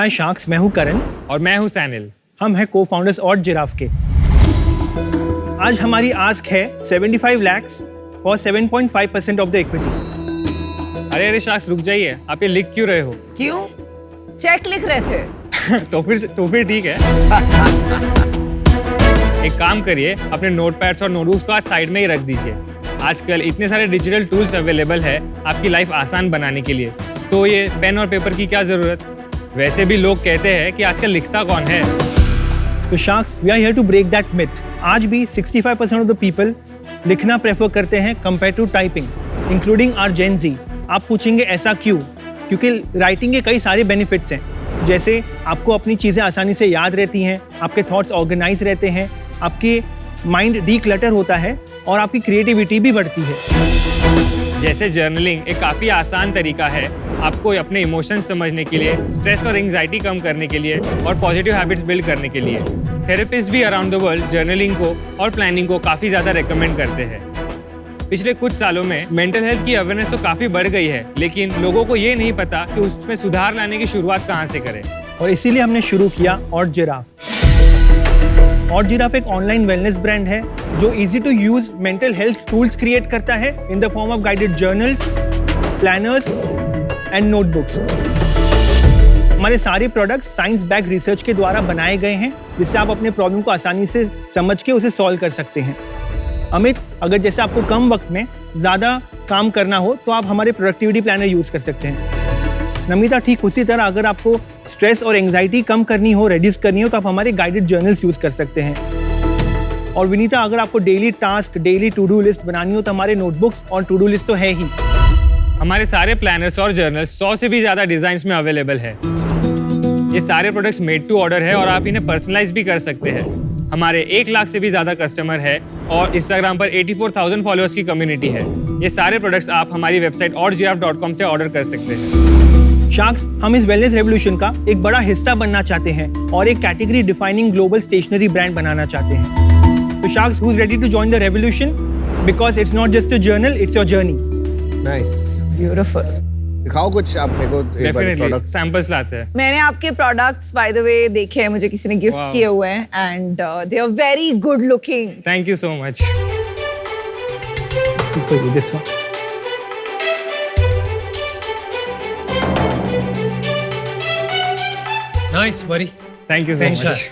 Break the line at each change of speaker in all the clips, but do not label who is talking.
हाय sharks, मैं हूं करण
और मैं हूं सैनिल।
हम हैं को-फाउंडर्स ऑडजिराफ के। आज हमारी आस्क है 75 lakhs और 7.5% ऑफ द इक्विटी।
अरे शार्क्स रुक जाइए, आप ये लिख क्यों रहे हो?
क्यों? चेक लिख रहे थे।
तो फिर ठीक है। एक काम करिए, अपने नोटपैड्स और नोटबुक्स को आज साइड में ही रख दीजिए। आजकल इतने सारे डिजिटल टूल्स अवेलेबल है आपकी लाइफ आसान बनाने के लिए, तो ये पेन और पेपर की क्या जरूरत? वैसे भी लोग कहते हैं कि आजकल लिखता कौन है।
So sharks, we are here to break that myth. आज भी 65% of the people लिखना प्रेफर करते हैं compared to typing, including our Gen Z. आप पूछेंगे ऐसा क्यों? क्योंकि राइटिंग के कई सारे बेनिफिट्स हैं, जैसे आपको अपनी चीज़ें आसानी से याद रहती हैं, आपके थॉट्स ऑर्गेनाइज रहते हैं, आपके माइंड डीक्लटर होता है और आपकी क्रिएटिविटी भी बढ़ती है।
जैसे जर्नलिंग एक काफ़ी आसान तरीका है आपको अपने इमोशंस समझने के लिए, स्ट्रेस और एंजाइटी कम करने के लिए और पॉजिटिव हैबिट्स बिल्ड करने के लिए। थेरेपिस्ट भी अराउंड द वर्ल्ड जर्नलिंग को और प्लानिंग को काफ़ी ज़्यादा रेकमेंड करते हैं। पिछले कुछ सालों में मेंटल हेल्थ की अवेयरनेस तो काफ़ी बढ़ गई है, लेकिन लोगों को ये नहीं पता कि उसमें सुधार लाने की शुरुआत कहाँ से करें।
और इसीलिए हमने शुरू किया ऑडजिराफ। ऑडजिराफ एक ऑनलाइन वेलनेस ब्रांड है जो easy to use mental health tools create करता है in the form of guided journals, planners and notebooks. हमारे सारे प्रोडक्ट्स साइंस बैक रिसर्च के द्वारा बनाए गए हैं, जिससे आप अपने प्रॉब्लम को आसानी से समझ के उसे सॉल्व कर सकते हैं। अमित, अगर जैसे आपको कम वक्त में ज़्यादा काम करना हो तो आप हमारे प्रोडक्टिविटी प्लानर यूज़ कर सकते हैं। नमिता, ठीक उसी तरह अगर आपको स्ट्रेस और एंजाइटी कम करनी हो, रिड्यूस करनी हो, तो आप हमारे गाइडेड जर्नल्स यूज़ कर सकते हैं। और विनीता, अगर आपको daily task, daily to do list बनानी हो तो हमारे नोटबुक्स और टू डू लिस्ट तो है ही।
हमारे सारे प्लानर्स और जर्नल्स 100 से भी ज़्यादा डिज़ाइंस में अवेलेबल है। ये सारे प्रोडक्ट्स मेड टू ऑर्डर है और आप इन्हें पर्सनलाइज भी कर सकते हैं। हमारे 1 लाख से भी ज़्यादा कस्टमर है और इंस्टाग्राम पर 84,000 फॉलोअर्स की कम्युनिटी है। ये सारे प्रोडक्ट्स आप हमारी वेबसाइट ordgiraffe.com से ऑर्डर कर सकते हैं।
शार्क्स, हम इस वेलनेस रेवोल्यूशन का एक बड़ा हिस्सा बनना चाहते हैं और एक category defining global stationery brand बनाना चाहते हैं। तो sharks, who is ready to join the revolution? Because it's not just a journal, it's your journey.
Nice,
beautiful.
दिखाओ कुछ आप मेरे को एक बार प्रोडक्ट
सैंपल्स लाते हैं।
मैंने आपके प्रोडक्ट्स बाय द वे देखे हैं, मुझे किसी ने गिफ्ट किए हुए हैं and they are very good looking.
Thank you so much.
This is for you, this one.
Nice, buddy.
Thank you so much.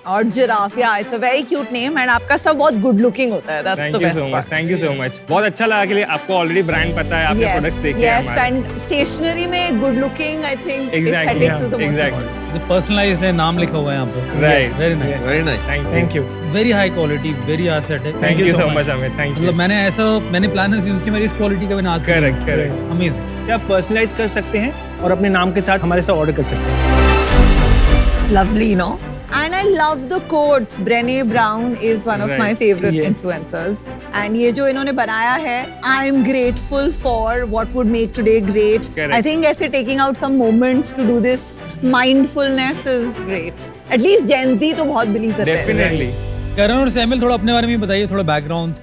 और जिराफ, या it's a very cute name and आपका सब बहुत गुड लुकिंग होता है। That's the best part.
Thank you so much. बहुत अच्छा लगा कि आपको ऑलरेडी ब्रांड पता है, आपने प्रोडक्ट्स देखे हैं हमारे।
एंड स्टेशनरी में good looking, I think
Exactly,
aesthetics is the most
exactly.
The personalized है, नाम लिखा हुआ है यहाँ पे।
Right.
Very nice.
Very nice.
Thank you.
Very high quality, very aesthetic.
Thank you so much Amit, thank you.
मतलब मैंने प्लानर्स यूज किए, मेरी इस क्वालिटी का मैंने आज
Correct, correct.
अमेजिंग।
आप पर्सनलाइज कर सकते हैं और अपने नाम के साथ हमारे साथ ऑर्डर कर सकते हैं।
lovely, no? And I love the quotes. Brené Brown is one of
Right.
my favorite
Yes.
influencers. And ये जो इन्होंने बनाया है, I'm grateful for what would make today great.
Correct.
I think ऐसे taking out some moments to do this mindfulness is great. At least Gen Z तो बहुत believe करते हैं।
डेफिनेटली।
करण और सैमिल, थोड़ा अपने बारे में बताइए, थोड़ा बैकग्राउंड,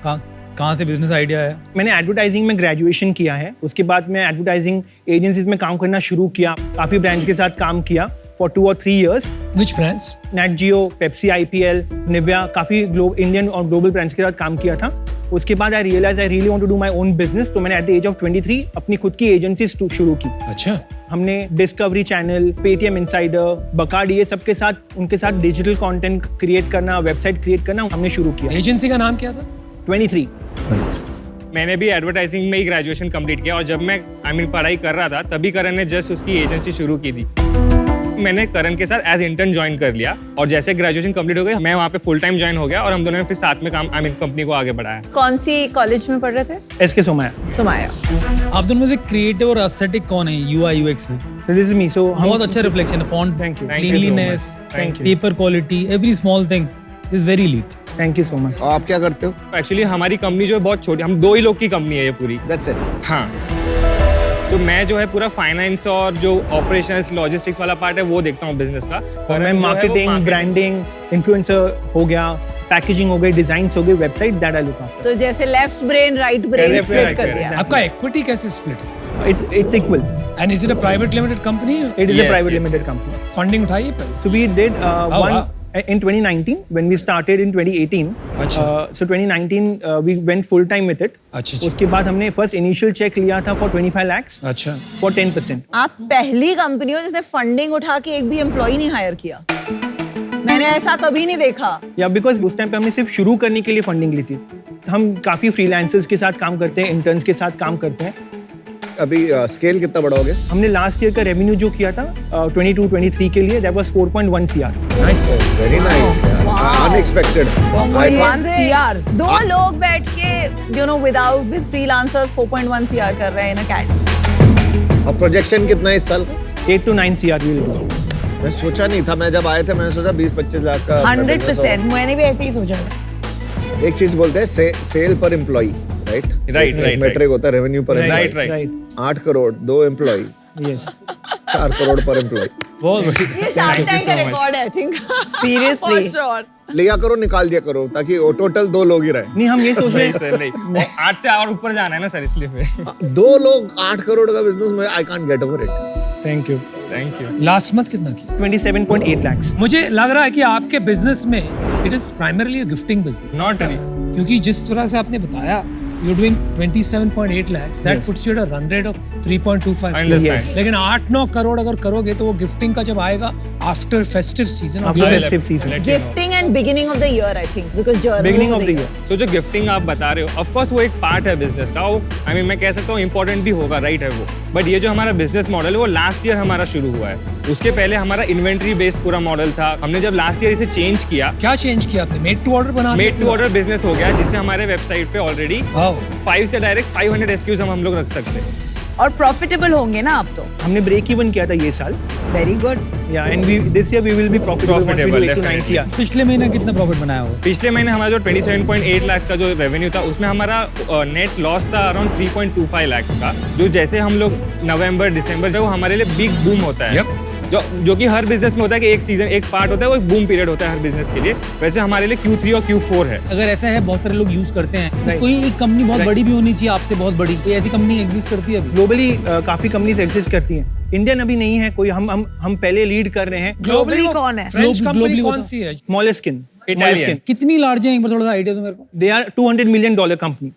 कहाँ से बिजनेस आइडिया है?
मैंने एडवर्टाइजिंग में ग्रेजुएशन किया है, उसके बाद मैं एडवर्टाइजिंग एजेंसीज में काम करना शुरू किया। काफ़ी ब्रांड्स के साथ काम किया for 2 or 3 years।
Which brands?
Nat Geo, Pepsi, IPL, Nivea, काफ़ी इंडियन और ग्लोबल ब्रांड्स के साथ काम किया था। उसके बाद I realise I really want to do my own business, तो मैंने एट द एज ऑफ 23 अपनी खुद की एजेंसी शुरू की।
अच्छा।
हमने डिस्कवरी चैनल, पेटीएम इनसाइडर, बकार्ड, ये सबके साथ उनके साथ डिजिटल कंटेंट क्रिएट करना, वेबसाइट क्रिएट करना हमने शुरू किया।
एजेंसी का नाम क्या था?
23।
मैंने भी एडवर्टाइजिंग में ही ग्रेजुएशन कंप्लीट किया और जब मैं पढ़ाई कर रहा था तभी करण ने जस्ट उसकी एजेंसी शुरू की थी। मैंने करण के साथ एज इंटर्न ज्वाइन कर लिया और जैसे ग्रेजुएशन कंप्लीट हो गई मैं वहाँ पे फुल टाइम ज्वाइन हो गया और हम दोनों ने फिर साथ में काम कंपनी को आगे बढ़ाया।
कौन सी कॉलेज में पढ़ रहे थे?
SK सोमाया।
सुमाया।
आप दोनों में से क्रिएटिव और एस्थेटिक कौन है UI UX में?
So this is me. So
बहुत अच्छा रिफ्लेक्शन है, font,
Thank you.
Thank you so
cleanliness,
much. Thank you.
Paper quality, every small thing is very neat.
Thank you so much.
और आप क्या करते हो?
एक्चुअली हमारी कंपनी जो है बहुत छोटी, हम 2 ही लोग की कंपनी है ये पूरी।
That's it.
हाँ, तो मैं जो है पूरा फाइनेंस और जो ऑपरेशंस लॉजिस्टिक्स वाला पार्ट है वो देखता हूँ बिजनेस का।
और मैं मार्केटिंग, ब्रांडिंग, इन्फ्लुएंसर हो गया, पैकेजिंग हो गई, डिजाइन्स हो गई, website, that I look after.
तो जैसे left brain right brain
Left brain,
split
right
कर
brain,
दिया।
exactly.
आपका इक्विटी कैसे स्प्लिट है?
It's equal.
And is it a private limited company?
It is a
Yes,
private
yes,
limited
yes.
company.
Funding उठाई है पहले?
So we did one
wow.
in 2019 when we started in 2018.
अच्छा.
So 2019 we went full time with it.
अच्छा.
उसके बाद हमने first initial check लिया था for 25 lakhs
अच्छा.
for 10%.
आप पहली कंपनी हो जिसने फंडिंग उठा के एक भी एम्प्लॉय नहीं हायर किया। मैंने ऐसा कभी नहीं देखा।
या बिकॉज उस टाइम पे हमने सिर्फ शुरू करने के लिए फंडिंग ली थी। हम काफ़ी फ्रीलांसर्स के साथ काम करते हैं, इंटर्न्स के साथ काम करते हैं।
अभी स्केल कितना बड़ा हो गया?
हमने लास्ट ईयर का रेवेन्यू जो किया था 22-23 के लिए that was 4.1 CR।
Nice.
Very nice, unexpected.
दो लोग बैठ के विदाउट विद फ्रीलांसर्स 4.1 CR कर रहे हैं इन अ कैट।
और प्रोजेक्शन कितना है इस साल का?
8 to 9 CR विल डू।
मैं सोचा नहीं था, मैं जब आए थे मैंने सोचा 20-25 लाख का
100% मैंने भी ऐसे ही सोचा।
एक चीज बोलते हैं सेल पर एम्प्लॉय, राइट?
Right.
मेट्रिक होता है रेवेन्यू पर
Right,
employ.
right.
8 crore 2 employ,
yes
4 crore पर एम्प्लॉय।
बहुत बढ़िया।
ये शार्क टैंक का रिकॉर्ड है आई थिंक। Seriously sure.
लिया करो, निकाल दिया करो ताकि टोटल 2 लोग ही रहे।
नहीं हम ये सोच रहे
नहीं
हैं
सर नहीं 8 से और ऊपर जाना है ना सर इसलिए फिर
2 लोग 8 करोड़ का बिजनेस में I can't get over it.
Thank you.
Thank you.
Last month कितना की?
27.8 lakhs।
मुझे लग रहा है कि आपके बिजनेस में it is primarily gifting business,
not
क्योंकि जिस तरह से आपने बताया you're doing 27.8 lakhs, that
Yes.
puts you at a run rate of 3.25
I understand.
Yes.
लेकिन 8-9 करोड़ अगर करोगे तो वो गिफ्टिंग का जब आएगा after festive season
After festive season।
Gifting and beginning of the year I think because
Beginning of the year।
सो जो gifting आप बता रहे हो ऑफ कोर्स वो एक पार्ट है बिजनेस का, वो आई मीन मैं कह सकता हूँ इंपॉर्टेंट भी होगा, राइट है वो। बट ये जो हमारा बिजनेस मॉडल है वो लास्ट ईयर हमारा शुरू हुआ है। उसके पहले हमारा इन्वेंट्री बेस्ड पूरा मॉडल था। हमने जब लास्ट ईयर इसे चेंज किया,
क्या चेंज किया आपने? मेड टू ऑर्डर बना
मेड टू ऑर्डर बिजनेस हो गया, जिससे हमारे वेबसाइट पे ऑलरेडी 5 से डायरेक्ट 500 SKUs हम लोग रख सकते हैं।
और प्रॉफिटेबल होंगे ना आप तो।
हमने ब्रेक इवन किया था ये साल।
Very good.
Yeah and this year we will be profitable once we do 8 to 9 CR।
पिछले महीने कितना प्रॉफिट बनाया हो?
पिछले महीने हमारा जो 27.8 लाख का जो रेवेन्यू था उसमें हमारा नेट लॉस था अराउंड 3.25 लाख का, जो जैसे हम लोग नवंबर दिसंबर जो हमारे लिए बिग बूम होता है।
Yep.
जो कि हर बिजनेस में होता है कि एक सीजन एक पार्ट होता है, वो एक बूम पीरियड होता है हर बिजनेस के लिए, वैसे हमारे लिए Q3 और Q4 है।
अगर ऐसा है बहुत सारे लोग यूज करते हैं, तो
Right.
कोई एक कंपनी बहुत
Right.
बड़ी भी होनी चाहिए, आपसे बहुत बड़ी कोई ऐसी कंपनी एग्जिस्ट करती है अभी?
ग्लोबली काफी कंपनीज एग्जिस्ट करती हैं। इंडियन अभी नहीं है कोई, हम पहले लीड कर रहे हैं।
Globally कौन है?
फ्रेंच कंपनी
Globally
कौन
बता।
सी है?
Moleskine।
Italian।
कितनी लार्ज है, एक बार थोड़ा सा आइडिया दो मेरे को।
They are $200 million company.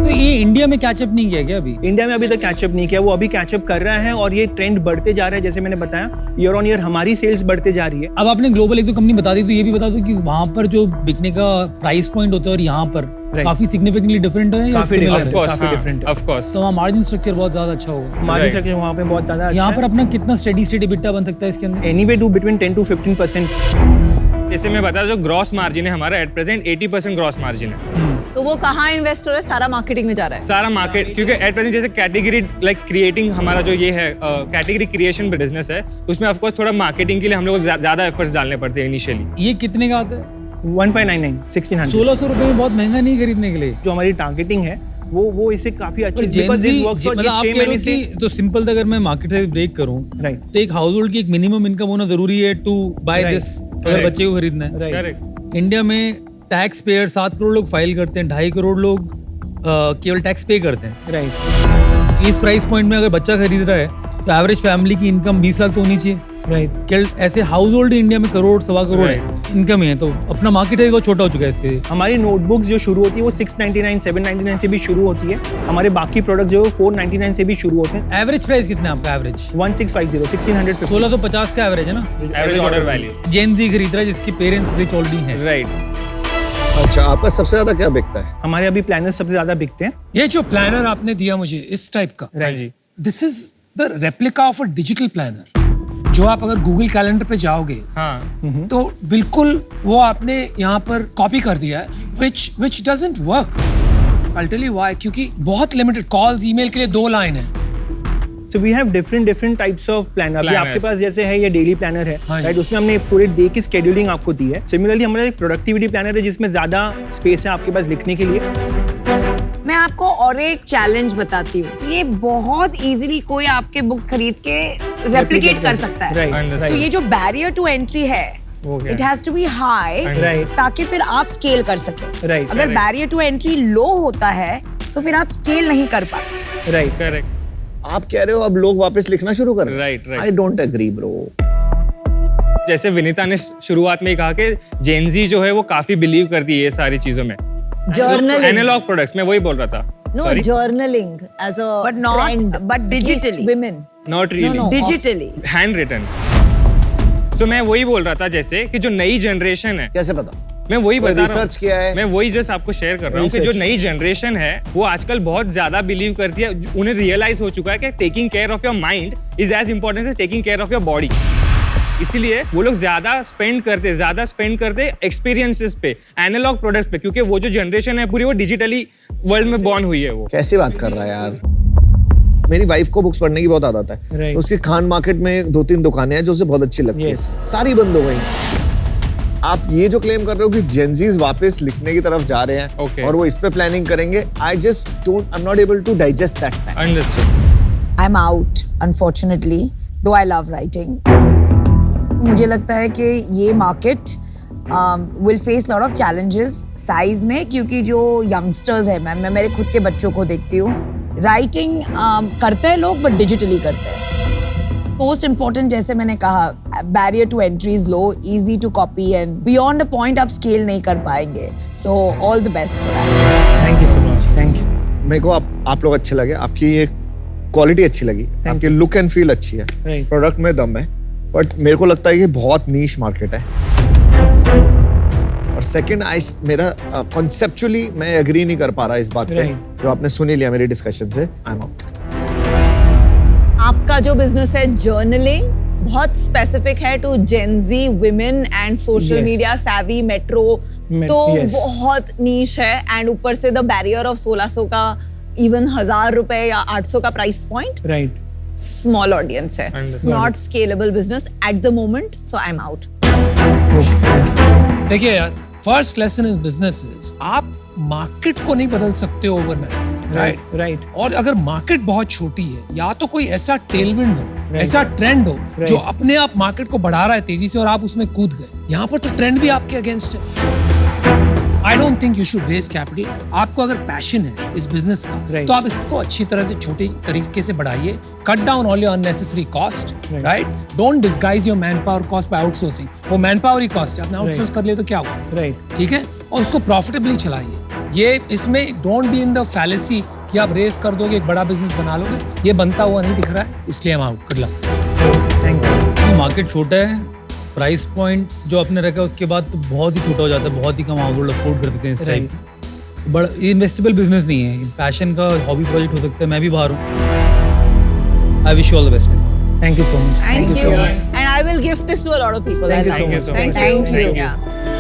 तो ये इंडिया में कैचअप नहीं किया क्या अभी?
इंडिया में अभी तक कैचअप नहीं किया, वो अभी कैचअप कर रहा है और ये ट्रेंड बढ़ते जा रहा है। जैसे मैंने बताया ईयर ऑन ईयर हमारी सेल्स बढ़ते जा रही है।
अब आपने ग्लोबल एक दो कंपनी बता दी, तो ये भी बता दो कि वहाँ पर जो बिकने का प्राइस पॉइंट होता है और यहाँ पर
Right.
काफी सिग्निफिकेंटली डिफरेंट है या
काफी
similar
different
है?
ऑफ कोर्स
काफी different है।
ऑफ कोर्स
तो वहाँ मार्जिन स्ट्रक्चर बहुत ज्यादा अच्छा होगा।
Margin
Right.
स्ट्रक्चर वहाँ पे बहुत ज्यादा अच्छा
यहाँ पर अपना कितना स्टेडी स्टेट EBITDA बन सकता है इसके अंदर?
Anyway do between 10 to 15%।
जैसे मैं बता जो ग्रॉस मार्जिन है हमारा एट प्रेजेंट 80% ग्रॉस मार्जिन है।
तो वो कहाँ इन्वेस्ट हो रहा है? सारा मार्केटिंग में जा रहा है।
सारा मार्केट, क्योंकि एट प्रेजेंट जैसे कैटेगरी लाइक क्रिएटिंग हमारा जो ये है कैटेगरी क्रिएशन बिजनेस है, उसमें ऑफ कोर्स थोड़ा मार्केटिंग के लिए हम लोग ज्यादा एफर्ट्स डालने पड़ते हैं इनिशियली।
ये कितने का आता है?
1599 1600।
1600 रुपए में बहुत महंगा नहीं खरीदने के लिए।
जो हमारी टारगेटिंग है वो इससे काफी अच्छी
पर
है because this works out,
मतलब
ये
आप
6
कह रहे
महीने
हो
से
कि तो सिंपल अगर मैं मार्केट से ब्रेक करूं,
राइट
तो एक हाउस होल्ड की एक मिनिमम इनकम होना जरूरी है टू बाय
Right.
दिस, अगर
Correct.
बच्चे को खरीदना है।
Right
correct.
इंडिया में टैक्स पेयर 7 करोड़ लोग फाइल करते हैं, 2.5 करोड़ लोग केवल टैक्स पे करते हैं।
राइट
इस प्राइस पॉइंट में अगर बच्चा खरीद रहा है तो एवरेज फैमिली की इनकम 20 लाख तो होनी चाहिए।
राइट
क्या ऐसे हाउस होल्ड इंडिया में करोड़ सवा करोड़ है इनकम है, तो अपना मार्केट है बहुत छोटा हो चुका है इसके।
हमारी नोटबुक्स जो शुरू होती है वो 699 799 से भी शुरू होती है। हमारे बाकी प्रोडक्ट जो है 499 से भी शुरू होते हैं।
एवरेज प्राइस कितना है आपका? एवरेज
1650 1650
1650 का एवरेज है ना।
Average order value.
Gen Z खरीद रहा है जिसके पेरेंट्स रिच ऑलरेडी हैं।
राइट।
अच्छा, आपका सबसे ज्यादा क्या बिकता है?
हमारे अभी प्लानर्स सबसे ज्यादा बिकते हैं।
ये जो प्लानर आपने दिया मुझे इस टाइप का,
हाँ जी।
This is the replica of a digital planner, जो आप अगर गूगल कैलेंडर पे जाओगे
हाँ
तो बिल्कुल वो आपने यहाँ पर कॉपी कर दिया है, which doesn't work. I'll tell you why, क्योंकि बहुत लिमिटेड कॉल्स ईमेल के लिए 2 लाइन है।
So we have different types of planner. अभी आपके
Planners.
पास जैसे है ये डेली प्लानर है,
हाँ जी।
राइट, उसमें हमने पूरे डे की शेड्यूलिंग आपको दी है। सिमिलरली हमारा एक प्रोडक्टिविटी प्लानर है जिसमें ज्यादा स्पेस है आपके पास लिखने के लिए।
मैं आपको और एक चैलेंज बताती हूँ, ये बहुत इजीली कोई आपके बुक्स खरीद के रेप्लिकेट कर सकता है।
राइट
तो ये जो बैरियर टू एंट्री है,
वो क्या
it has to be high,
right
ताकि फिर आप स्केल कर सके।
राइट
अगर बैरियर टू एंट्री लो होता है
तो फिर आप स्केल नहीं कर पाते।
Right
correct.
आप कह रहे हो अब लोग वापस लिखना शुरू कर रहे हैं?
Right, right.
I don't agree bro.
जैसे विनीता ने शुरुआत में ही कहा कि जेनजी जो है वो काफी बिलीव करती है ये सारी चीजों में।
जर्नलिंग,
एनालॉग प्रोडक्ट्स में वही बोल रहा था।
No
Sorry?
Journaling as a
But not- but digitally.
women.
Not really.
No, no.
Digitally
handwritten. तो मैं वही बोल रहा था जैसे कि जो नई जनरेशन है,
कैसे पता?
मैं वही
कोई
बता रहा हूँ,
research किया है?
मैं वही जस्ट आपको शेयर कर रहा हूँ कि जो नई जनरेशन है वो आजकल बहुत ज्यादा बिलीव करती है। उन्हें रियलाइज हो चुका है कि taking care of your mind is as important as taking care of your body. इसीलिए वो लोग ज्यादा स्पेंड करते एक्सपीरियंसेस पे, एनालॉग प्रोडक्ट्स पे, क्योंकि वो जो जनरेशन है पूरी वो डिजिटली वर्ल्ड में बॉर्न हुई है। वो
कैसी बात कर रहा है यार? मेरी वाइफ को बुक्स पढ़ने की बहुत आदत है।
Right.
उसकी खान मार्केट में 2-3 दुकानें हैं जो उसे बहुत अच्छी लगती
Yes.
है, सारी बंद हो गई। आप ये जो क्लेम कर रहे हो कि जेनजीज वापस लिखने की तरफ जा रहे हैं
Okay.
और वो इस पे प्लानिंग करेंगे, I am not able to digest that fact.
Understood.
I'm out, unfortunately, though I love writing. मुझे लगता है कि ये market will face lot of challenges size में, क्योंकि जो यंगस्टर्स है, मैं मेरे खुद के बच्चों को देखती हूँ, राइटिंग करते हैं लोग बट डिजिटली करते हैं। मोस्ट इम्पॉर्टेंट, जैसे मैंने कहा, barrier to entry is low, easy to copy and beyond a point आप स्केल नहीं कर पाएंगे। So all the best for that.
Thank you so much, thank you.
मेरे को आप लोग अच्छे लगे, आपकी ये क्वालिटी अच्छी लगी, आपकी लुक एंड फील अच्छी है,
Right.
प्रोडक्ट में दम है, बट मेरे को लगता है कि बहुत नीश मार्केट है। और सेकंड, मेरा कॉन्सेप्चुअली मैं एग्री नहीं कर पा रहा इस बात पे,
Right.
जो आपने सुनी लिया मेरी डिस्कशन से। I am out.
आपका जो बिजनेस है जर्नलिंग, बहुत स्पेसिफिक है to Gen Z women and social
Yes.
Media savvy metro, तो
yes.
बहुत नीश है। एंड ऊपर से द बैरियर ऑफ 1600 का, इवन 1000 रुपए या 800 का price point,
right.
Small audience है,
Understood.
Not scalable business at the moment, so I am out.
देखिए यार, first lesson in business is आप मार्केट को नहीं बदल सकते ओवरनाइट, राइट?
राइट।
और अगर मार्केट बहुत छोटी है, या तो कोई ऐसा टेलविंड हो,
Right.
ऐसा ट्रेंड हो जो
Right.
अपने आप मार्केट को बढ़ा रहा है तेजी से और आप उसमें कूद गए, यहाँ पर तो ट्रेंड भी आपके अगेंस्ट है। I don't think you should raise capital. आपको अगर पैशन है इस बिजनेस का,
Right.
तो आप इसको अच्छी तरह से छोटे तरीके से बढ़ाइए, cut down all your unnecessary cost,
Right.
Right? Don't disguise your man power cost by outsourcing. वो मैन पावर ही कॉस्ट है, आपने आउटसोर्स कर लिया तो क्या हुआ?
राइट।
ठीक है, और उसको प्रॉफिटेबली चलाइए। ये इसमें don't be in the fallacy कि आप रेस कर दोगे, एक बड़ा बिजनेस बना लोगे, ये बनता हुआ नहीं दिख रहा है, इसलिए हम out. Good luck.
Thank you.
Market छोटा है, प्राइस पॉइंट जो आपने रखा है उसके बाद तो बहुत ही छोटा हो जाता है, बहुत ही कम अफोर्ड कर सकते हैं इस टाइप। बड़ा इन्वेस्टेबल बिजनेस नहीं है, पैशन का हॉबी प्रोजेक्ट हो सकता है। मैं भी बाहर हूँ। I wish you all the best.
Thank you so much.
Thank you. And I will give this to a lot of people.
Thank you
I
so
like
much.
it.
so much.
Thank you.
Thank you.
Yeah.